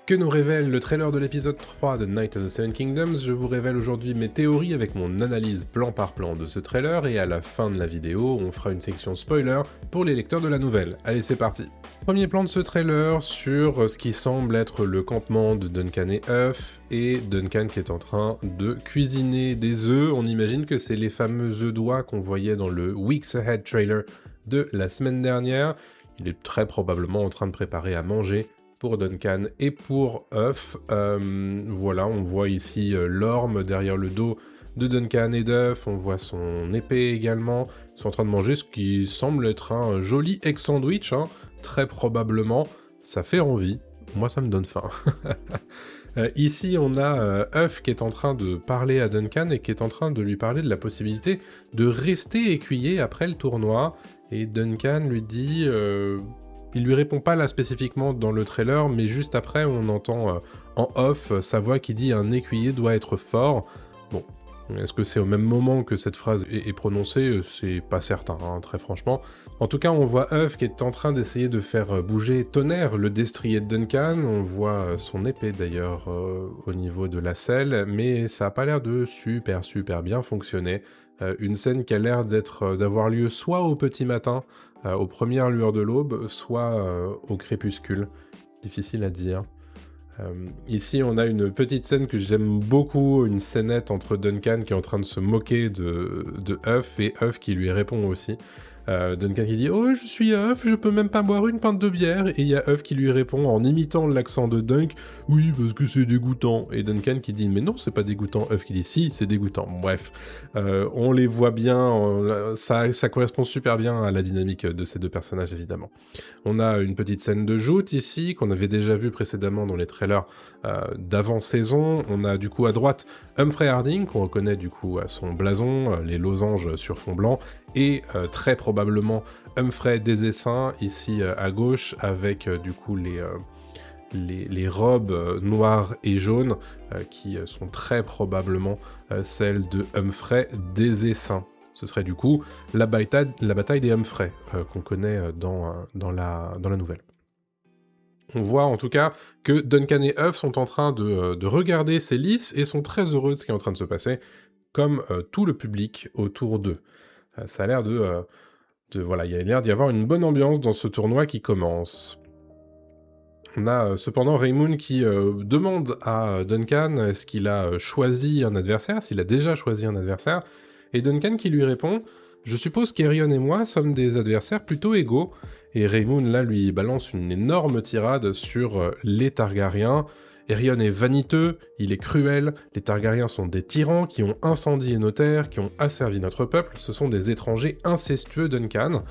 Que nous révèle le trailer de l'épisode 3 de Knights of the Seven Kingdoms? Je vous révèle aujourd'hui mes théories avec mon analyse plan par plan de ce trailer, et à la fin de la vidéo, on fera une section spoiler pour les lecteurs de la nouvelle. Allez, c'est parti! Premier plan de ce trailer sur ce qui semble être le campement de Duncan et Huff, et Duncan qui est en train de cuisiner des œufs. On imagine que c'est les fameux œufs d'oie qu'on voyait dans le Weeks Ahead trailer de la semaine dernière. Il est très probablement en train de préparer à manger pour Duncan et pour Huff. Voilà, on voit ici l'orme derrière le dos de Duncan et d'Huff, on voit son épée également. Ils sont en train de manger ce qui semble être un joli egg sandwich, hein. Très probablement, ça fait envie. Moi, ça me donne faim. Ici, on a Huff qui est en train de parler à Duncan et qui est en train de lui parler de la possibilité de rester écuyer après le tournoi. Et Duncan lui dit... Il lui répond pas là spécifiquement dans le trailer, mais juste après on entend en off sa voix qui dit « un écuyer doit être fort ». Bon, est-ce que c'est au même moment que cette phrase est prononcée? C'est pas certain, hein, très franchement. En tout cas, on voit Huff qui est en train d'essayer de faire bouger Tonnerre, le destrier de Duncan. On voit son épée d'ailleurs au niveau de la selle, mais ça a pas l'air de super bien fonctionner. Une scène qui a l'air d'avoir lieu soit au petit matin, aux premières lueurs de l'aube, soit au crépuscule. Difficile à dire. Ici, on a une petite scène que j'aime beaucoup, une scénette entre Duncan qui est en train de se moquer de Huff, et Huff qui lui répond aussi. Duncan qui dit « Oh, je suis Huff, je peux même pas boire une pinte de bière », et il y a Huff qui lui répond en imitant l'accent de Dunk « Oui, parce que c'est dégoûtant », et Duncan qui dit « Mais non, c'est pas dégoûtant », Huff qui dit « Si, c'est dégoûtant ». Bref, on les voit bien, ça correspond super bien à la dynamique de ces deux personnages, évidemment. On a une petite scène de joute ici, qu'on avait déjà vu précédemment dans les trailers d'avant-saison. On a du coup à droite Humphrey Harding, qu'on reconnaît du coup à son blason, les losanges sur fond blanc, et très probablement Humphrey des Essaims, ici à gauche, avec du coup les robes noires et jaunes, qui sont très probablement celles de Humphrey des Essaims. Ce serait du coup la bataille des Humphrey, qu'on connaît dans la nouvelle. On voit en tout cas que Duncan et Huff sont en train de regarder ces lices et sont très heureux de ce qui est en train de se passer, comme tout le public autour d'eux. Ça a l'air voilà, il y a l'air d'y avoir une bonne ambiance dans ce tournoi qui commence. On a cependant Raymond qui demande à Duncan est-ce qu'il a choisi un adversaire, s'il a déjà choisi un adversaire, et Duncan qui lui répond « Je suppose qu'Aerion et moi sommes des adversaires plutôt égaux », et Raymond là lui balance une énorme tirade sur les Targaryens. Aerion est vaniteux, il est cruel, les Targaryens sont des tyrans qui ont incendié nos terres, qui ont asservi notre peuple, ce sont des étrangers incestueux, Duncan.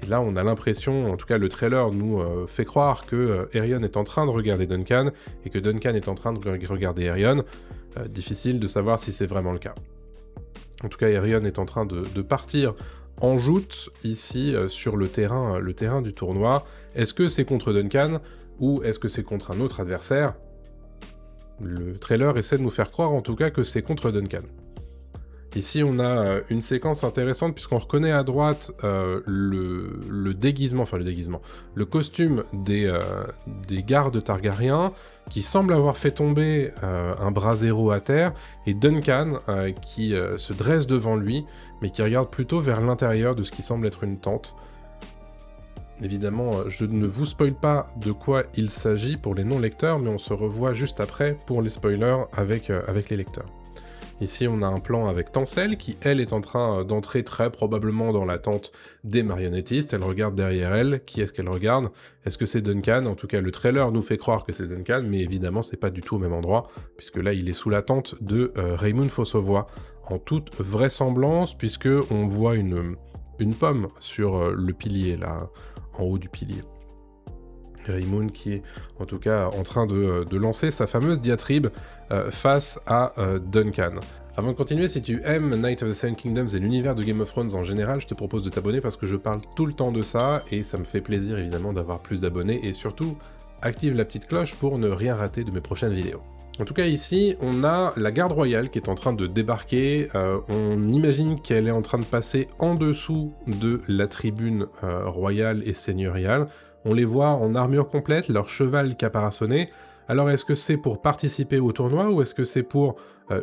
Et là, on a l'impression, en tout cas le trailer nous fait croire que Aerion est en train de regarder Duncan, et que Duncan est en train de regarder Aerion. Difficile de savoir si c'est vraiment le cas. En tout cas, Aerion est en train de partir en joute, ici, sur le terrain du tournoi. Est-ce que c'est contre Duncan, ou est-ce que c'est contre un autre adversaire? Le trailer essaie de nous faire croire en tout cas que c'est contre Duncan. Ici, on a une séquence intéressante puisqu'on reconnaît à droite le costume des gardes Targaryens qui semble avoir fait tomber un brasero à terre, et Duncan qui se dresse devant lui, mais qui regarde plutôt vers l'intérieur de ce qui semble être une tente. Évidemment, je ne vous spoil pas de quoi il s'agit pour les non-lecteurs, mais on se revoit juste après pour les spoilers avec les lecteurs. Ici, on a un plan avec Tancelle, qui, elle, est en train d'entrer très probablement dans la tente des marionnettistes. Elle regarde derrière elle. Qui est-ce qu'elle regarde? Est-ce que c'est Duncan? En tout cas, le trailer nous fait croire que c'est Duncan, mais évidemment, c'est pas du tout au même endroit, puisque là, il est sous la tente de Raymond Fossavoy, en toute vraisemblance, puisque on voit une pomme sur le pilier, là, en haut du pilier. Raymond qui est en tout cas en train de lancer sa fameuse diatribe face à Duncan. Avant de continuer, si tu aimes Knights of the Seven Kingdoms et l'univers de Game of Thrones en général, je te propose de t'abonner parce que je parle tout le temps de ça, et ça me fait plaisir évidemment d'avoir plus d'abonnés, et surtout, active la petite cloche pour ne rien rater de mes prochaines vidéos. En tout cas ici, on a la garde royale qui est en train de débarquer, on imagine qu'elle est en train de passer en dessous de la tribune royale et seigneuriale. On les voit en armure complète, leur cheval caparaçonné, Alors est-ce que c'est pour participer au tournoi ou est-ce que c'est pour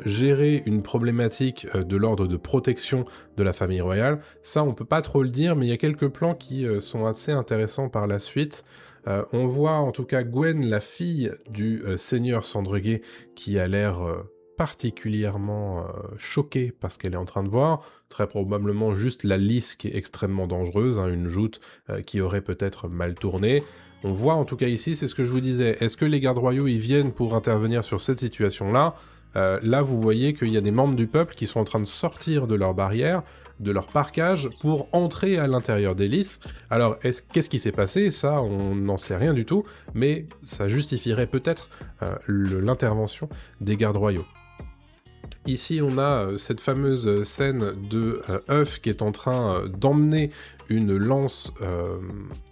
gérer une problématique de l'ordre de protection de la famille royale? Ça, on peut pas trop le dire, mais il y a quelques plans qui sont assez intéressants par la suite. On voit en tout cas Gwen, la fille du seigneur Sandreguet, qui a l'air particulièrement choquée par ce qu'elle est en train de voir. Très probablement juste la lys qui est extrêmement dangereuse, hein, une joute qui aurait peut-être mal tourné. On voit en tout cas ici, c'est ce que je vous disais, est-ce que les gardes royaux ils viennent pour intervenir sur cette situation-là? Là, vous voyez qu'il y a des membres du peuple qui sont en train de sortir de leur barrière, de leur parkage, pour entrer à l'intérieur des lys. Alors, qu'est-ce qui s'est passé? Ça, on n'en sait rien du tout, mais ça justifierait peut-être l'intervention des gardes royaux. Ici, on a cette fameuse scène de Huff qui est en train d'emmener une lance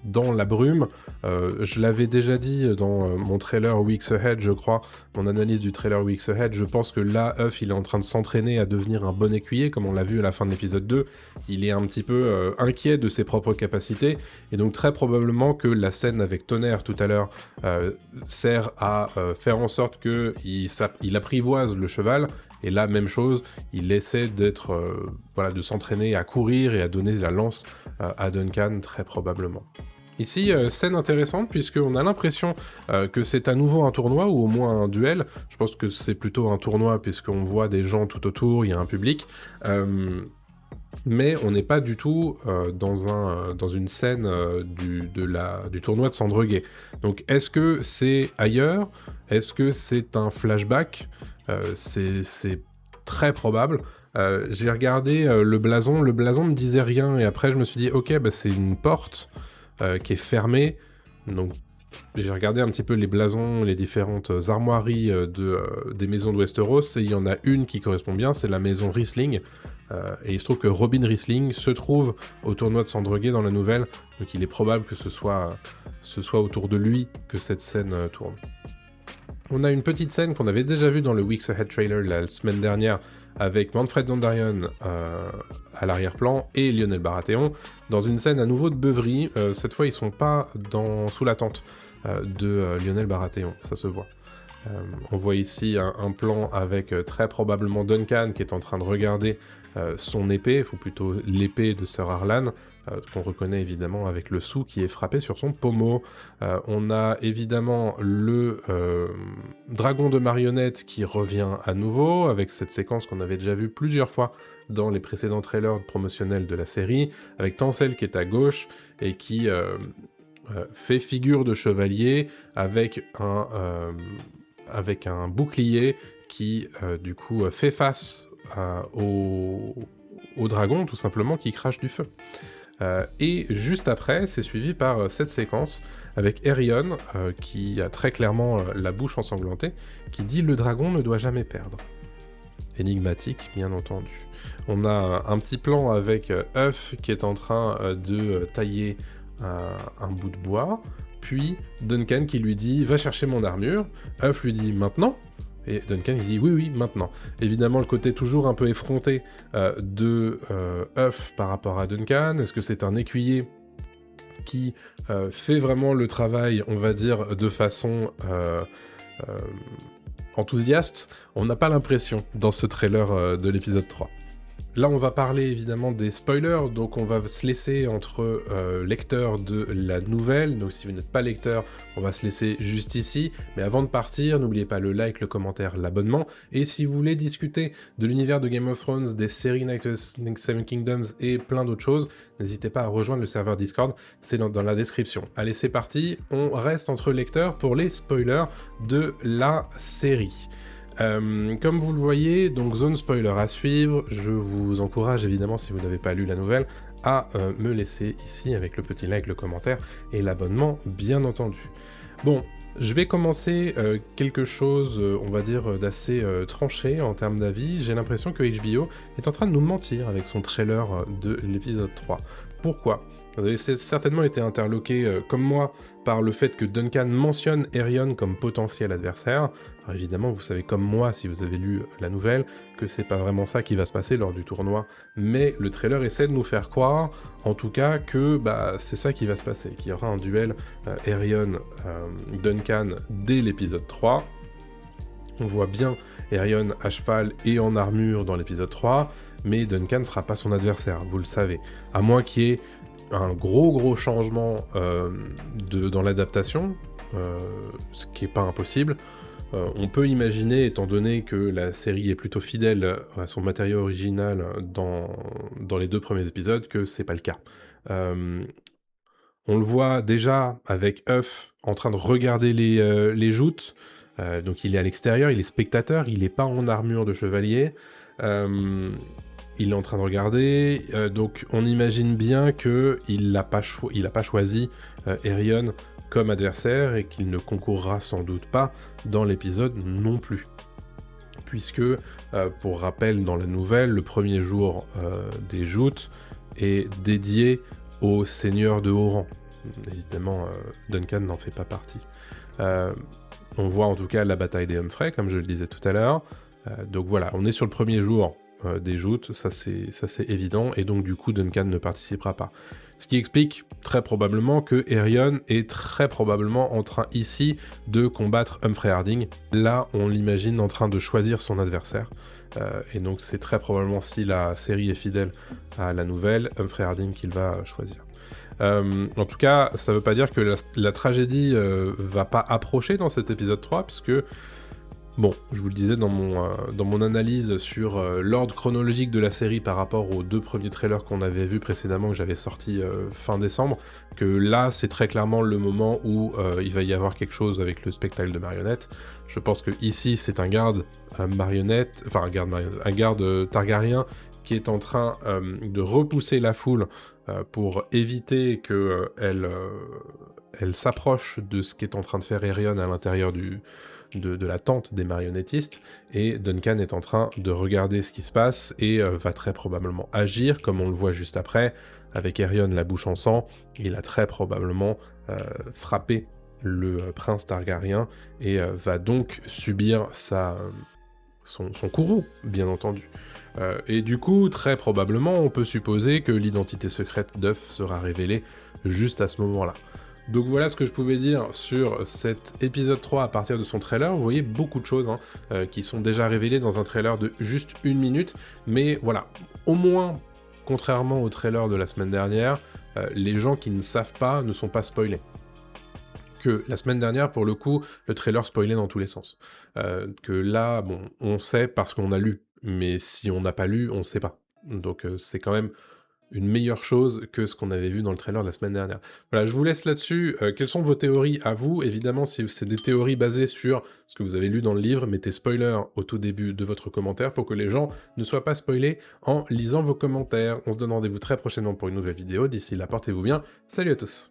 dans la brume. Je l'avais déjà dit dans mon trailer Weeks Ahead, je crois, mon analyse du trailer Weeks Ahead, je pense que là, Huff, il est en train de s'entraîner à devenir un bon écuyer, comme on l'a vu à la fin de l'épisode 2. Il est un petit peu inquiet de ses propres capacités, et donc très probablement que la scène avec Tonnerre tout à l'heure sert à faire en sorte qu'il apprivoise le cheval. Et là, même chose, il essaie d'être, de s'entraîner à courir et à donner la lance à Duncan, très probablement. Ici, scène intéressante, puisqu'on a l'impression que c'est à nouveau un tournoi, ou au moins un duel. Je pense que c'est plutôt un tournoi, puisqu'on voit des gens tout autour, il y a un public. Mais on n'est pas du tout dans une scène du tournoi de Sandreguet. Donc, est-ce que c'est ailleurs? Est-ce que c'est un flashback? C'est très probable. J'ai regardé le blason me disait rien, et après je me suis dit, ok, c'est une porte qui est fermée, donc j'ai regardé un petit peu les blasons, les différentes armoiries des maisons de Westeros, et il y en a une qui correspond bien, c'est la maison Riesling, et il se trouve que Robin Riesling se trouve au tournoi de Sandreguet dans la nouvelle, donc il est probable que ce soit autour de lui que cette scène tourne. On a une petite scène qu'on avait déjà vue dans le Weeks Ahead trailer la semaine dernière avec Manfred Dondarrion à l'arrière-plan et Lionel Baratheon dans une scène à nouveau de beuverie. Cette fois, ils sont pas sous la tente de Lionel Baratheon, ça se voit. On voit ici un plan avec très probablement Duncan qui est en train de regarder son épée, ou plutôt l'épée de Sir Arlan, qu'on reconnaît évidemment avec le sou qui est frappé sur son pommeau. On a évidemment le dragon de marionnette qui revient à nouveau, avec cette séquence qu'on avait déjà vue plusieurs fois dans les précédents trailers promotionnels de la série, avec Tancel qui est à gauche et qui fait figure de chevalier avec un bouclier qui du coup fait face au dragon tout simplement qui crache du feu. Et juste après, c'est suivi par cette séquence avec Aerion qui a très clairement la bouche ensanglantée, qui dit « Le dragon ne doit jamais perdre ». Énigmatique, bien entendu. On a un petit plan avec Huff qui est en train de tailler un bout de bois, puis Duncan qui lui dit « Va chercher mon armure ». Huff lui dit « Maintenant ?» Et Duncan il dit « Oui, maintenant ». Évidemment, le côté toujours un peu effronté de Huff par rapport à Duncan. Est-ce que c'est un écuyer qui fait vraiment le travail, on va dire, de façon enthousiaste? On n'a pas l'impression dans ce trailer de l'épisode 3. Là, on va parler évidemment des spoilers, donc on va se laisser entre lecteurs de la nouvelle, donc si vous n'êtes pas lecteur, on va se laisser juste ici, mais avant de partir, n'oubliez pas le like, le commentaire, l'abonnement, et si vous voulez discuter de l'univers de Game of Thrones, des séries Night of the Seven Kingdoms et plein d'autres choses, n'hésitez pas à rejoindre le serveur Discord, c'est dans la description. Allez, c'est parti, on reste entre lecteurs pour les spoilers de la série. Comme vous le voyez, donc zone spoiler à suivre, je vous encourage évidemment si vous n'avez pas lu la nouvelle à me laisser ici avec le petit like, le commentaire et l'abonnement bien entendu. Bon, je vais commencer quelque chose, on va dire, d'assez tranché en termes d'avis. J'ai l'impression que HBO est en train de nous mentir avec son trailer de l'épisode 3. Pourquoi ? Vous avez certainement été interloqué, comme moi, par le fait que Duncan mentionne Aerion comme potentiel adversaire. Alors évidemment, vous savez comme moi, si vous avez lu la nouvelle, que c'est pas vraiment ça qui va se passer lors du tournoi, mais le trailer essaie de nous faire croire, en tout cas, que c'est ça qui va se passer, qu'il y aura un duel Aerion-Duncan dès l'épisode 3. On voit bien Aerion à cheval et en armure dans l'épisode 3, mais Duncan ne sera pas son adversaire, vous le savez. À moins qu'il y ait un gros changement dans l'adaptation, ce qui n'est pas impossible. On peut imaginer, étant donné que la série est plutôt fidèle à son matériau original dans les 2 premiers épisodes, que c'est pas le cas. On le voit déjà avec Huff en train de regarder les joutes. Donc il est à l'extérieur, il est spectateur, il n'est pas en armure de chevalier. Il est en train de regarder, donc on imagine bien qu'il n'a pas choisi Aerion comme adversaire et qu'il ne concourra sans doute pas dans l'épisode non plus. Puisque, pour rappel, dans la nouvelle, le premier jour des joutes est dédié au seigneur de haut rang. Évidemment, Duncan n'en fait pas partie. On voit en tout cas la bataille des Humphrey, comme je le disais tout à l'heure. Donc voilà, on est sur le premier jour des joutes, ça c'est évident, et donc du coup Duncan ne participera pas. Ce qui explique très probablement que Aerion est très probablement en train ici de combattre Humphrey Harding. Là, on l'imagine en train de choisir son adversaire. Et donc c'est très probablement, si la série est fidèle à la nouvelle, Humphrey Harding qu'il va choisir. En tout cas, ça veut pas dire que la tragédie va pas approcher dans cet épisode 3, parce que bon, je vous le disais dans mon analyse sur l'ordre chronologique de la série par rapport aux 2 premiers trailers qu'on avait vus précédemment, que j'avais sortis fin décembre, que là, c'est très clairement le moment où il va y avoir quelque chose avec le spectacle de marionnettes. Je pense que ici, c'est un garde marionnette, enfin un garde Targaryen qui est en train de repousser la foule pour éviter qu'elle s'approche de ce qu'est en train de faire Aerion à l'intérieur de la tente des marionnettistes, et Duncan est en train de regarder ce qui se passe et va très probablement agir, comme on le voit juste après, avec Aerion la bouche en sang. Il a très probablement frappé le prince Targaryen et va donc subir son courroux, bien entendu. Et du coup, très probablement, on peut supposer que l'identité secrète d'Huff sera révélée juste à ce moment-là. Donc voilà ce que je pouvais dire sur cet épisode 3 à partir de son trailer. Vous voyez beaucoup de choses qui sont déjà révélées dans un trailer de juste 1 minute, mais voilà, au moins, contrairement au trailer de la semaine dernière, les gens qui ne savent pas ne sont pas spoilés. Que la semaine dernière, pour le coup, le trailer spoilait dans tous les sens. Que là, bon, on sait parce qu'on a lu, mais si on n'a pas lu, on ne sait pas. Donc c'est quand même une meilleure chose que ce qu'on avait vu dans le trailer de la semaine dernière. Voilà, je vous laisse là-dessus. Quelles sont vos théories à vous? Évidemment, si c'est des théories basées sur ce que vous avez lu dans le livre, mettez spoiler au tout début de votre commentaire pour que les gens ne soient pas spoilés en lisant vos commentaires. On se donne rendez-vous très prochainement pour une nouvelle vidéo. D'ici là, portez-vous bien. Salut à tous!